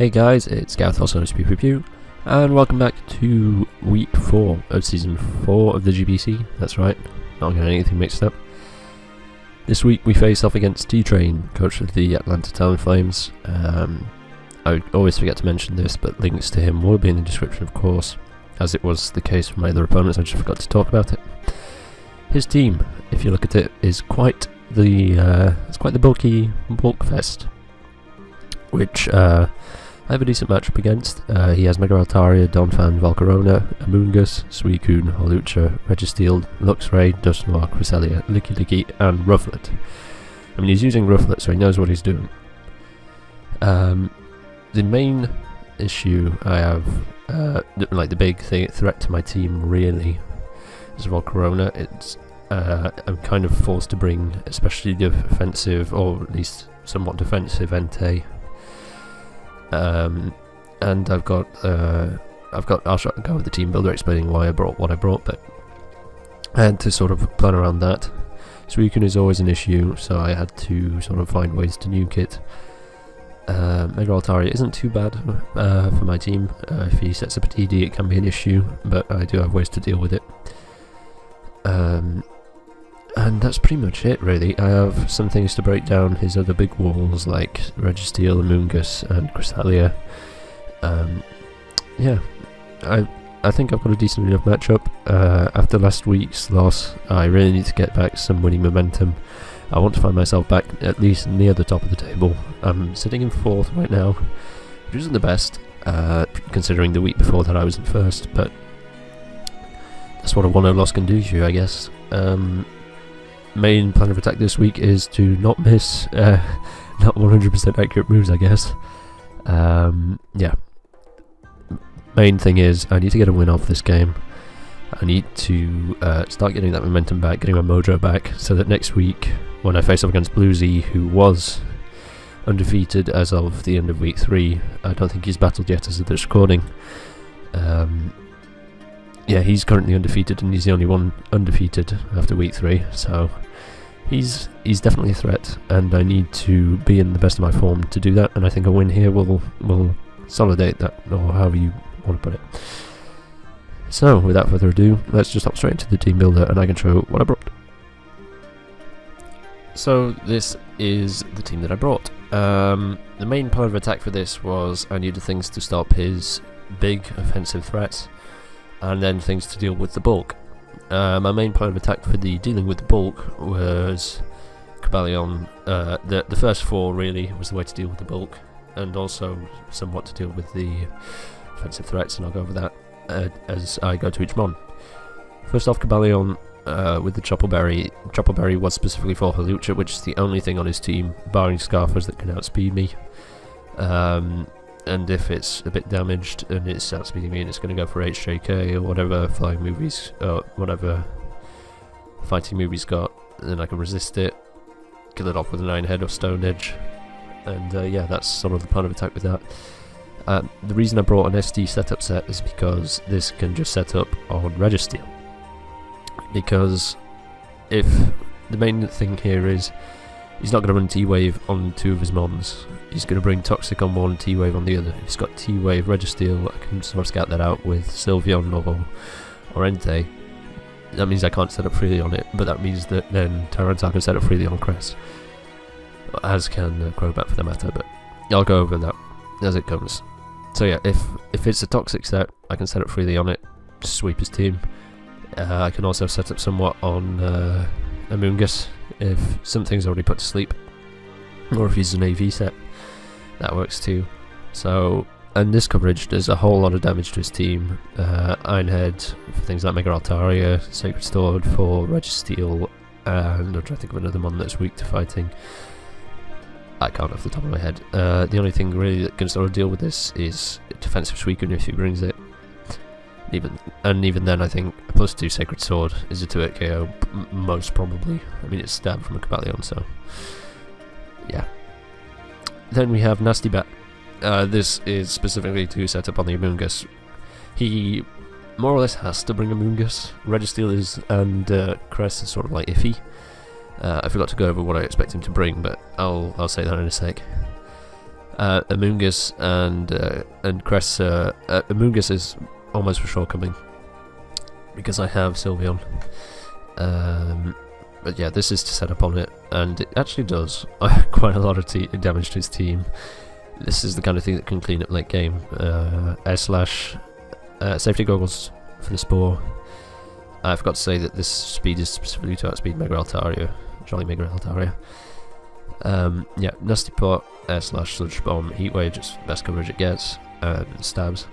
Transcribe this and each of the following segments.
Hey guys, it's Crawthorne Review, and welcome back to week 4 of season 4 of the GPC. That's right, not getting anything mixed up. This week we face off against T-Train, coach of the Atlanta Talonflames. I always forget to mention this, but links to him will be in the description, of course, as it was the case for my other opponents. I just forgot to talk about it. His team, if you look at it, is quite the bulky bulk fest, which I have a decent matchup against. He has Mega Altaria, Donphan, Volcarona, Amoongus, Suicune, Holucha, Registeel, Luxray, Dusknoir, Cresselia, Licky, and Rufflet. I mean, he's using Rufflet, so he knows what he's doing. The main issue I have, the big threat to my team really, is Volcarona. It's I'm kind of forced to bring especially defensive, or at least somewhat defensive, Entei. And I'll go with the team builder explaining why I brought what I brought, but I had to sort of plan around that. Suicune is always an issue, so I had to sort of find ways to nuke it. Mega Altaria isn't too bad for my team. If he sets up a TD, it can be an issue, but I do have ways to deal with it. And that's pretty much it, really. I have some things to break down his other big walls, like Registeel, Amoongus, and Cresselia. Yeah, I think I've got a decent enough matchup. After last week's loss, I really need to get back some winning momentum. I want to find myself back at least near the top of the table. I'm sitting in 4th right now, which isn't the best, considering the week before that I was in 1st, but that's what a 1-0 loss can do to you, I guess. Main plan of attack this week is to not miss not 100% accurate moves, I guess. Yeah. Main thing is I need to get a win off this game. I need to start getting that momentum back, getting my mojo back, so that next week when I face off against Bluesy, who was undefeated as of the end of week 3, I don't think he's battled yet as of this recording. Yeah, he's currently undefeated, and he's the only one undefeated after week 3, so he's definitely a threat, and I need to be in the best of my form to do that, and I think a win here will solidate that, or however you want to put it. So, without further ado, let's just hop straight into the team builder, and I can show what I brought. So, this is the team that I brought. The main plan of attack for this was I needed things to stop his big offensive threats, and then things to deal with the bulk. My main plan of attack for the dealing with the bulk was Cobalion. The first 4 really was the way to deal with the bulk, and also somewhat to deal with the offensive threats, and I'll go over that as I go to each mon. First off, Cobalion with the Chopple Berry. Chopple Berry was specifically for Holucha, which is the only thing on his team, barring Scarfers, that can outspeed me. And if it's a bit damaged and it's outspeeding me and it's going to go for HJK or whatever flying movies, whatever fighting movies got, then I can resist it, kill it off with a 9-head or Stone Edge, and yeah, that's sort of the plan of attack with that. The reason I brought an SD setup set is because this can just set up on Registeel. Because if the main thing here is he's not going to run T-Wave on 2 of his mons. He's going to bring Toxic on 1, T-Wave on the other. If he's got T-Wave, Registeel, I can sort of scout that out with Sylveon or Entei. That means I can't set up freely on it, but that means that then Tyranitar can set up freely on Cress. As can Crobat for the matter, but I'll go over that as it comes. So yeah, if it's a Toxic set, I can set up freely on it, sweep his team. I can also set up somewhat on Amoongus if something's already put to sleep, or if he's an AV set, that works too. So, and this coverage does a whole lot of damage to his team. Ironhead for things like Mega Altaria, Sacred Sword for Registeel, and I'm trying to think of another one that's weak to fighting. I can't off the top of my head. The only thing really that can sort of deal with this is defensive Suicune if he brings it. Even then, I think a +2 Sacred Sword is a 2-hit KO, most probably. I mean, it's stab from a Cobalion, so yeah. Then we have Nasty Bat. This is specifically to set up on the Amoongus. He more or less has to bring Amoongus. Registeel is, and Cress is sort of like iffy. I forgot to go over what I expect him to bring, but I'll say that in a sec. Amoongus and Cress. Amoongus is almost for sure coming because I have Sylveon. But yeah, this is to set up on it, and it actually does quite a lot of damage to his team. This is the kind of thing that can clean up late game. Air Slash, safety goggles for the Spore. I forgot to say that this speed is specifically to outspeed Mega Altaria, Jolly Mega Altaria. Yeah, Nasty Pot, Air Slash, Sludge Bomb, Heat Wave, just best coverage it gets, and stabs.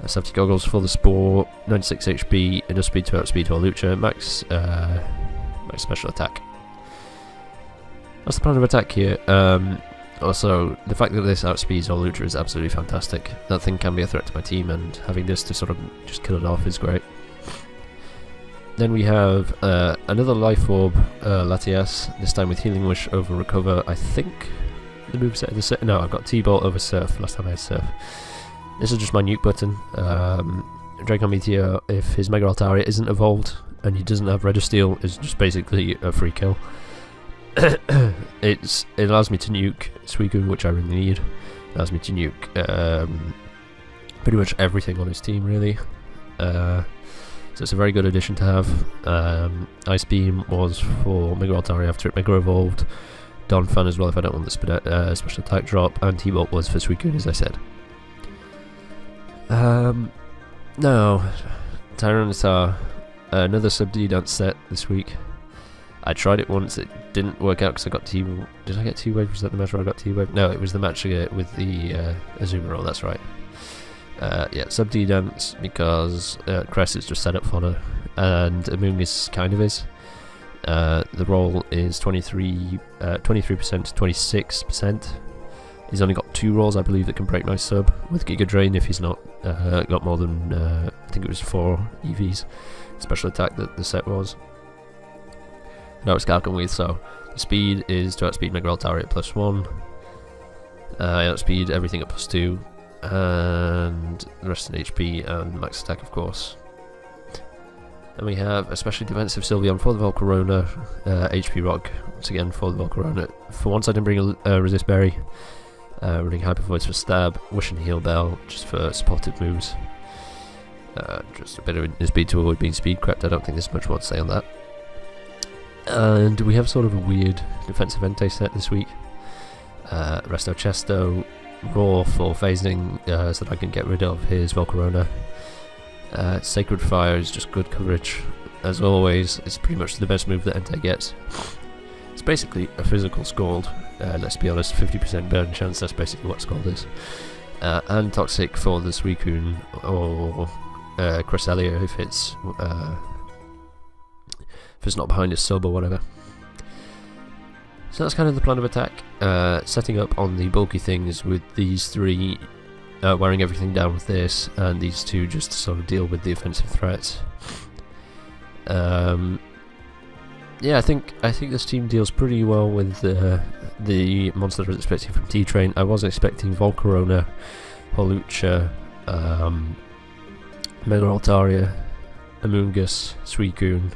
Safety goggles for the Spore, 96 HP, enough speed to outspeed Hawlucha, max special attack. That's the plan of attack here. Also, the fact that this outspeeds Hawlucha is absolutely fantastic. That thing can be a threat to my team, and having this to sort of just kill it off is great. Then we have another Life Orb, Latias, this time with Healing Wish over Recover. I think the moveset is no, I've got T-Bolt over Surf, last time I had Surf. This is just my nuke button. Dragon Meteor, if his Mega Altaria isn't evolved and he doesn't have Registeel, is just basically a free kill. It allows me to nuke Suicune, which I really need. It allows me to nuke pretty much everything on his team, really. So it's a very good addition to have. Ice Beam was for Mega Altaria after it Mega Evolved. Donphan as well if I don't want the special attack drop. And T-Bolt was for Suicune, as I said. No, Tyranitar, another Sub-D-Dance set this week. I tried it once, it didn't work out because I got T-Wave. Did I get T-Wave? Was that the match where I got T-Wave? No, it was the match with the Azumarill, that's right. Yeah, Sub-D-Dance because Cress is just set up for her, and Amoongus kind of is. The roll is 23% to 26%. He's only got 2 rolls, I believe, that can break my sub with Giga Drain if he's not got more than, I think it was 4 EVs, special attack that the set was. No, it's Gargan with, so the speed is to outspeed Mega Altaria at +1. I outspeed everything at +2, and the rest in HP and max attack, of course. Then we have especially defensive Sylveon for the Volcarona, HP Rock, once again for the Volcarona. For once I didn't bring a Resist Berry. Running Hyper Voice for Stab, Wish and Heal Bell just for supportive moves. Just a bit of speed to avoid being speed crept. I don't think there's much more to say on that. And we have sort of a weird defensive Entei set this week. Resto Chesto, Roar for phasing so that I can get rid of his Volcarona. Sacred Fire is just good coverage. As always, it's pretty much the best move that Entei gets. It's basically a physical Scald, let's be honest, 50% burn chance, that's basically what Scald is. And Toxic for the Suicune or Cresselia if it's not behind his sub or whatever. So that's kind of the plan of attack, setting up on the bulky things with these 3, wearing everything down with this, and these 2 just to sort of deal with the offensive threats. Yeah, I think this team deals pretty well with the monster I was expecting from T-Train. I was expecting Volcarona, Hawlucha, Mega Altaria, Amoongus, Suicune,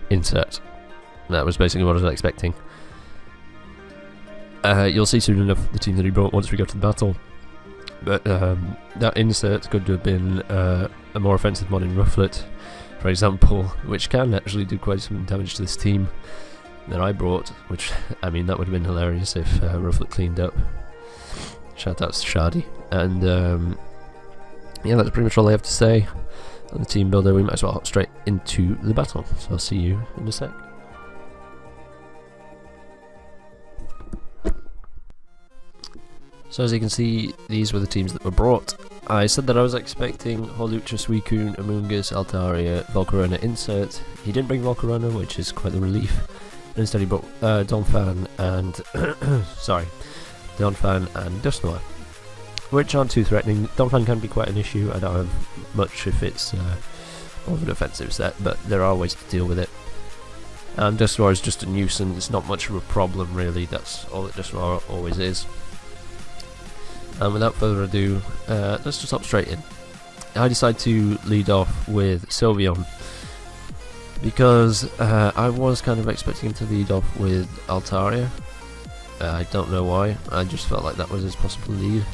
Insert. That was basically what I was expecting. You'll see soon enough the team that he brought once we go to the battle. But that Insert could have been a more offensive mod in Rufflet, for example, which can actually do quite some damage to this team that I brought, which, I mean, that would have been hilarious if Rufflet cleaned up. Shoutouts to Shardy. And yeah, that's pretty much all I have to say on the team builder. We might as well hop straight into the battle, so I'll see you in a sec. So as you can see, these were the teams that were brought. I said that I was expecting Hawlucha, Suicune, Amoongus, Altaria, Volcarona, Insert. He didn't bring Volcarona, which is quite the relief. Instead he brought Donphan and Donphan and Dusknoir, which aren't too threatening. Donphan can be quite an issue. I don't have much if it's more of an offensive set, but there are ways to deal with it. And Dusknoir is just a nuisance. It's not much of a problem really. That's all that Dusknoir always is. And without further ado, let's just hop straight in. I decided to lead off with Sylveon because I was kind of expecting him to lead off with Altaria, I don't know why, I just felt like that was his possible lead.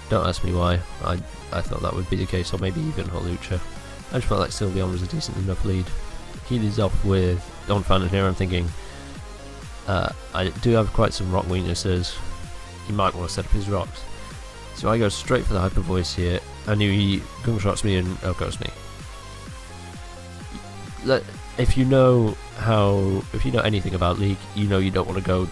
Don't ask me why, I thought that would be the case, or maybe even Holucha. I just felt like Sylveon was a decent enough lead. He leads off with Donphan, and here I'm thinking, I do have quite some rock weaknesses, he might want to set up his rocks. So I go straight for the Hyper Voice here. I knew he Gunshots me and outgoes me. If you know anything about League, you know you don't want to go.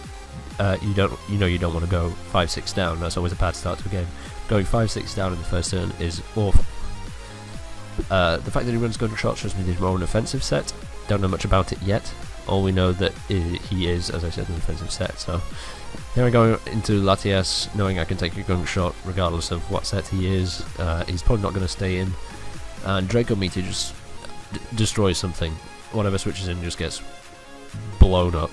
You don't want to go 5-6 down. That's always a bad start to a game. Going 5-6 down in the first turn is awful. The fact that he runs Gunshots shows me he's more an offensive set. Don't know much about it yet. All we know that he is, as I said, an offensive set. So here I go into Latias, knowing I can take a Gunshot regardless of what set he is. He's probably not going to stay in. And Draco Meteor just destroys something. Whatever switches in just gets blown up.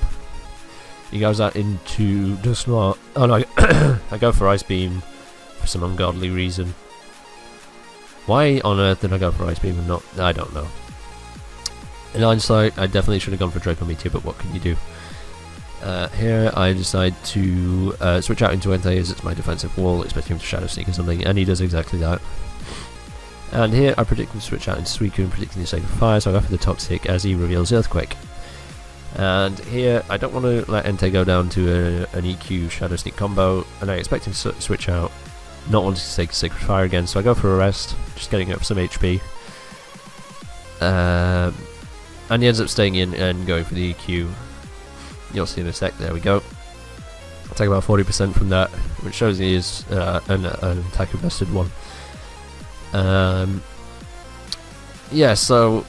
He goes out into Dusknoir. Oh no, I go for Ice Beam for some ungodly reason. Why on earth did I go for Ice Beam and not? I don't know. In hindsight, I definitely should have gone for Draco Meteor, but what can you do? Here I decide to switch out into Entei as it's my defensive wall, expecting him to Shadow Sneak or something, and he does exactly that. And here I predict him to switch out into Suicune, predicting the Sacred Fire, so I go for the Toxic as he reveals Earthquake. And here I don't want to let Entei go down to an EQ Shadow Sneak combo, and I expect him to switch out, not wanting to take Sacred Fire again, so I go for Arrest, just getting up some HP. And he ends up staying in and going for the EQ. You'll see in a sec, there we go. I'll take about 40% from that, which shows he is an attack invested one. Yeah, so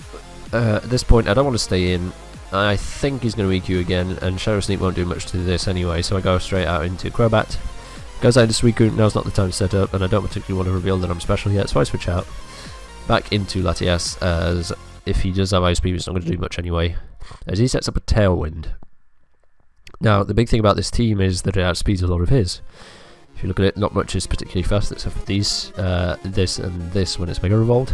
at this point I don't want to stay in. I think he's going to EQ again, and Shadow Sneak won't do much to this anyway, so I go straight out into Crobat. Goes out into Suicune, now's not the time to set up, and I don't particularly want to reveal that I'm special yet, so I switch out. Back into Latias, as if he does have Ice Beam, it's not going to do much anyway, as he sets up a Tailwind. Now, the big thing about this team is that it outspeeds a lot of his. If you look at it, not much is particularly fast, except for these, this and this when it's Mega Revolt.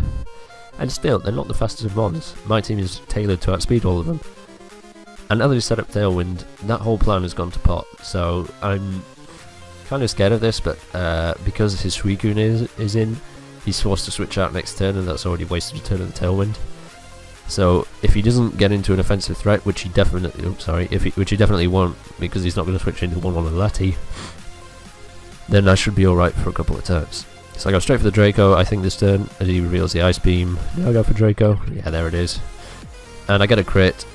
And still, they're not the fastest of mons. My team is tailored to outspeed all of them. And now that he's set up Tailwind, that whole plan has gone to pot. So I'm kind of scared of this, but because his Suicune is in, he's forced to switch out next turn, and that's already wasted a turn of the Tailwind. So if he doesn't get into an offensive threat, which he definitely, which he definitely won't, because he's not going to switch into 1-1 Lati, then I should be alright for a couple of turns. So I go straight for the Draco, I think this turn, as he reveals the Ice Beam. Now I go for Draco, yeah, there it is. And I get a crit.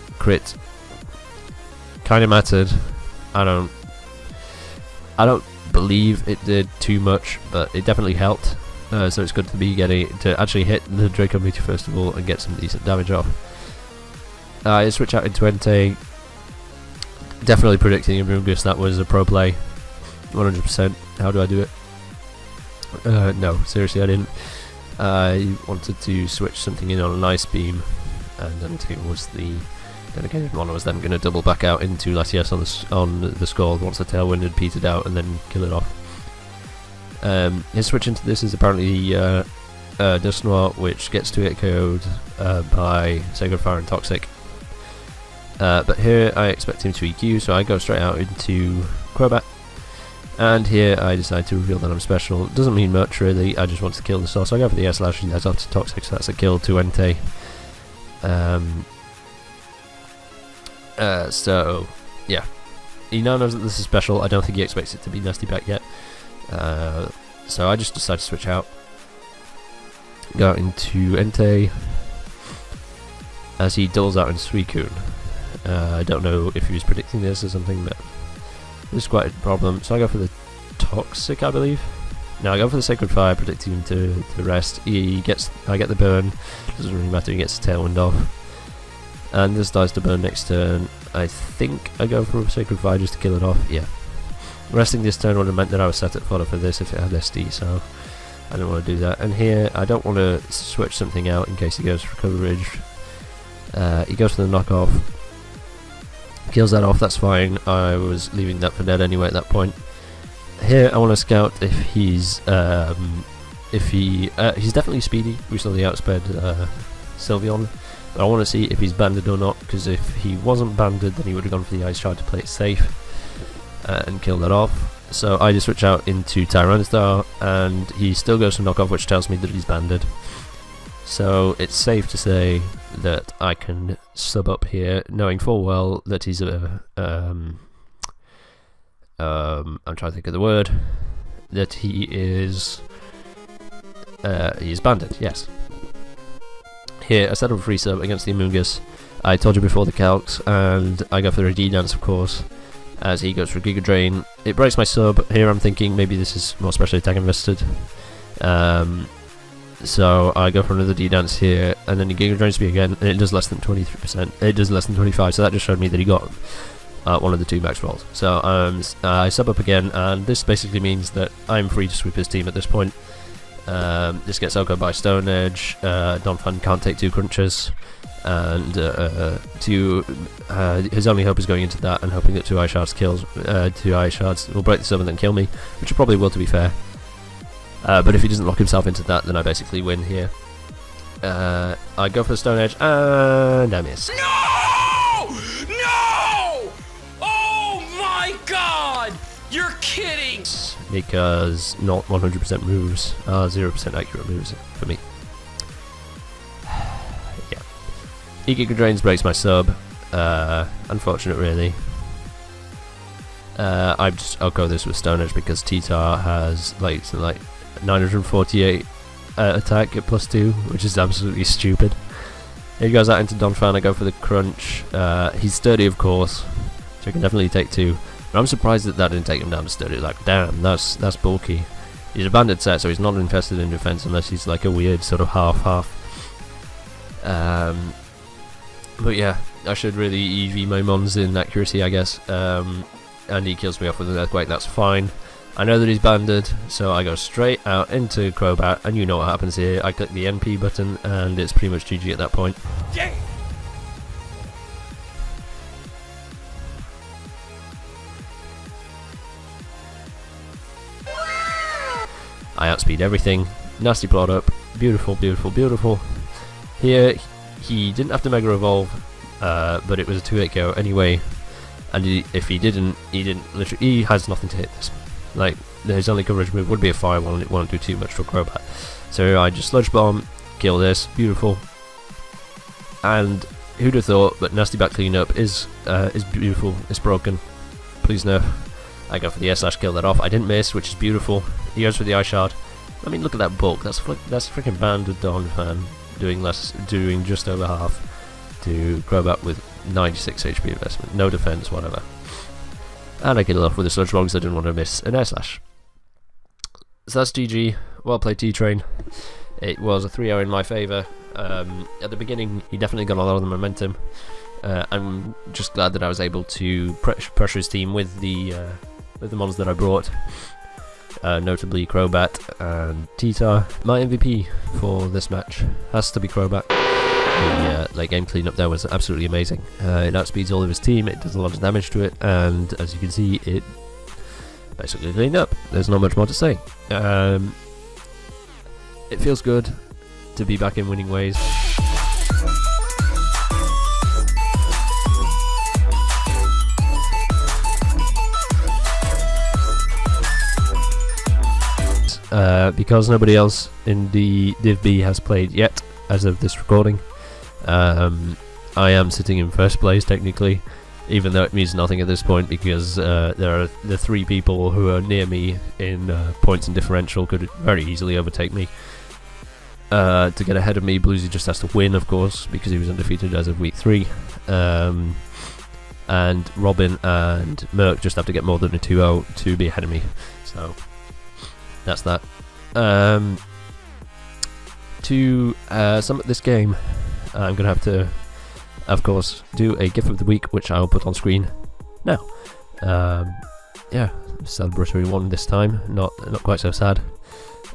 Kinda mattered. I don't believe it did too much, but it definitely helped. So it's good to be to actually hit the Draco Meteor first of all and get some decent damage off. I switch out into Entei. Definitely predicting Amoonguss, that was a pro play. 100%. How do I do it? No, seriously I didn't. I wanted to switch something in on an Ice Beam, and then it was the dedicated one. I was then going to double back out into Latias on the Scald once the Tailwind had petered out, and then kill it off. His switch into this is apparently Dusknoir, which gets to get KO'd by Sacred Fire and Toxic. But here I expect him to EQ, so I go straight out into Crobat. And here I decide to reveal that I'm special. It doesn't mean much really, I just want to kill the source. So I go for the S-Slash, and that's off to Toxic, so that's a kill to Entei. So, yeah. He now knows that this is special. I don't think he expects it to be nasty back yet. So I just decide to switch out. Go out into Entei as he dulls out in Suicune. I don't know if he was predicting this or something, but this is quite a problem. So I go for the Toxic, I believe. No, I go for the Sacred Fire, predicting him to rest. I get the burn. Doesn't really matter. He gets the Tailwind off, and this dies to burn next turn. I think I go for a Sacred Fire just to kill it off. Yeah. Resting this turn would have meant that I was set at fodder for this if it had SD, so I don't want to do that. And here I don't want to switch something out in case he goes for coverage. He goes for the knockoff. Kills that off, that's fine. I was leaving that for dead anyway at that point. Here I want to scout if he's he's definitely speedy. We saw the outsped Sylveon. But I want to see if he's banded or not, because if he wasn't banded then he would have gone for the Ice Shard to play it safe. and kill that off. So I just switch out into Tyrannostar, and he still goes for knockoff, which tells me that he's banded. So it's safe to say that I can sub up here, knowing full well that he's a I'm trying to think of the word. That he is banded. Yes. Here, I set up a free sub against the Amoonguss. I told you before the calcs, and I go for the D-Dance, of course, as he goes for Giga Drain. It breaks my sub. Here I'm thinking maybe this is more special attack invested. So I go for another D-Dance here, and then he Giga Drains me again, and it does less than 23%. It does less than 25%, so that just showed me that he got one of the 2 max rolls. So I sub up again, and this basically means that I'm free to sweep his team at this point. This gets outgoed by Stone Edge. Donphan can't take 2 crunches, and his only hope is going into that and hoping that 2 Ice Shards kills. 2 Ice Shards will break the sub and then kill me, which it probably will, to be fair. But if he doesn't lock himself into that, then I basically win here. I go for the Stone Edge, and I miss. No! No! Oh my god! You're kidding! Because not 100% moves are 0% accurate moves for me. Yeah. Giga Drains breaks my sub. Unfortunate, really. I'll go this with Stone Edge because T-Tar has like 948 attack at +2, which is absolutely stupid. He goes out into Donphan. I go for the crunch. He's sturdy, of course, so I can definitely take 2. But I'm surprised that didn't take him down to sturdy. Like, damn, that's bulky. He's a banded set, so he's not infested in defense unless he's like a weird sort of half. But yeah, I should really EV my mons in accuracy, I guess. And he kills me off with an Earthquake. That's fine. I know that he's banded, so I go straight out into Crobat, and you know what happens here. I click the NP button, and it's pretty much GG at that point. Yeah. I outspeed everything. Nasty plot up. Beautiful, beautiful, beautiful. Here, he didn't have to Mega Evolve, but it was a 2-8 KO anyway. And if he didn't, literally, he has nothing to hit this. Like, his only coverage move would be a Fireball, and it won't do too much to a Crobat. So I just Sludge Bomb, kill this, beautiful. And who'd have thought, but Nasty Back Cleanup is beautiful, it's broken. Please nerf. I go for the S/ kill that off. I didn't miss, which is beautiful. He goes for the Ice Shard. I mean, look at that bulk. That's freaking banded Donphan doing just over half to Crobat with 96 HP investment, no defense, whatever. And I kill it off with a Sludge Bomb because I didn't want to miss an Air Slash. So that's GG. Well played, T-Train. It was a 3-0 in my favour. At the beginning, he definitely got a lot of the momentum. I'm just glad that I was able to pressure his team with the mons that I brought. Notably Crobat and T-Tar. My MVP for this match has to be Crobat. The late game cleanup there was absolutely amazing. It outspeeds all of his team, it does a lot of damage to it, and as you can see, it basically cleaned up. There's not much more to say. It feels good to be back in winning ways. Because nobody else in the Div B has played yet as of this recording, I am sitting in first place technically, even though it means nothing at this point because there are the 3 people who are near me in points and differential could very easily overtake me. To get ahead of me, Bluesy just has to win, of course, because he was undefeated as of week 3. And Robin and Merc just have to get more than a 2-0 to be ahead of me. So that's that. To sum up this game, I'm going to have to, of course, do a GIF of the week, which I'll put on screen now. Yeah, celebratory one this time, not quite so sad.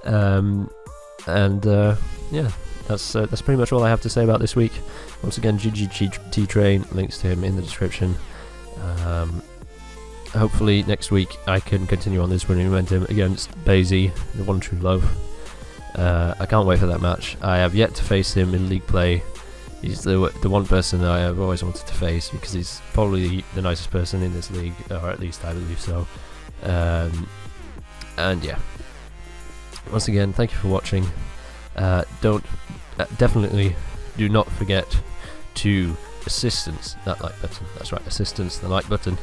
Yeah, that's pretty much all I have to say about this week. Once again, GG T-Train, links to him in the description. Hopefully next week I can continue on this winning momentum against Basie, the one true love. I can't wait for that match. I have yet to face him in league play, He's the one person that I have always wanted to face, because he's probably the nicest person in this league, or at least I believe so. And yeah, once again, thank you for watching. Definitely do not forget to assistance that like button. That's right, assistance the like button,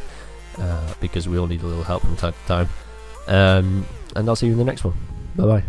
because we all need a little help from time to time. And I'll see you in the next one. Bye bye.